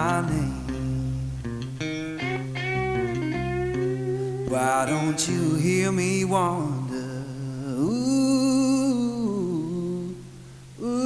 my name. Why don't you hear me wonder? Ooh, ooh.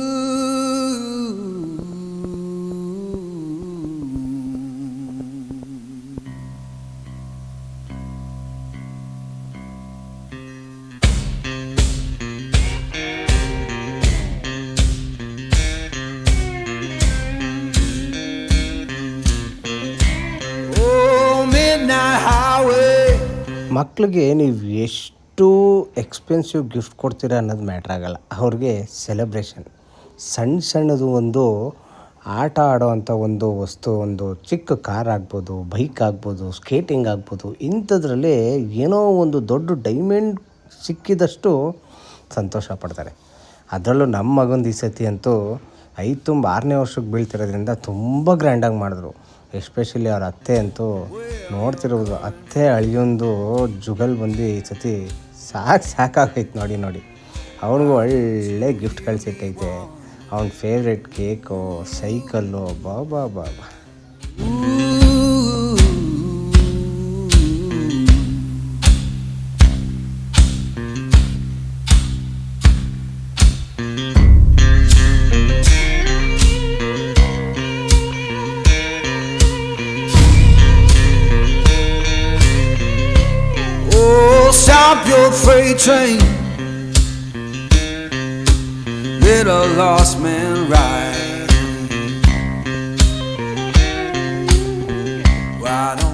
Oh, midnight highway. ಮಕ್ಳಿಗೆ ನೀವು ಎಷ್ಟು expensive gift ಕೊಡ್ತೀರಾ ಅನ್ನೋದು ಮ್ಯಾಟ್ರ್ ಆಗಲ್ಲ. ಅವ್ರಿಗೆ ಸೆಲೆಬ್ರೇಷನ್ ಸಣ್ಣ ಸಣ್ಣದು ಒಂದು ಆಟ ಆಡೋವಂಥ ಒಂದು ವಸ್ತು, ಒಂದು ಚಿಕ್ಕ ಕಾರ್ ಆಗ್ಬೋದು, ಬೈಕ್ ಆಗ್ಬೋದು, ಸ್ಕೇಟಿಂಗ್ ಆಗ್ಬೋದು, ಇಂಥದ್ರಲ್ಲಿ ಏನೋ ಒಂದು ದೊಡ್ಡ ಡೈಮಂಡ್ ಸಿಕ್ಕಿದಷ್ಟು ಸಂತೋಷ ಪಡ್ತಾರೆ. ಅದರಲ್ಲೂ ನಮ್ಮ ಮಗಂದು ಈ ಸತಿ ಅಂತೂ 6ನೇ ವರ್ಷಕ್ಕೆ ಬೀಳ್ತಿರೋದ್ರಿಂದ ತುಂಬ ಗ್ರ್ಯಾಂಡಾಗಿ ಮಾಡಿದ್ರು. ಎಸ್ಪೆಷಲಿ ಅವ್ರ ಅತ್ತೆ ಅಂತೂ ನೋಡ್ತಿರ್ಬೋದು, ಅತ್ತೆ ಅಳಿಯೊಂದು ಜುಗಲ್ ಬಂದು ಈ ಸತಿ ಸಾಕಾಗೈತೆ ನೋಡಿ. ಅವನಿಗೂ ಒಳ್ಳೆ ಗಿಫ್ಟ್ ಕಳಿಸಿಟ್ಟೈತೆ. ಅವನ ಫೇವ್ರೆಟ್ ಕೇಕು, ಸೈಕಲ್ಲು, ಬಾ. Stop your freight train, let a lost man ride. Why don't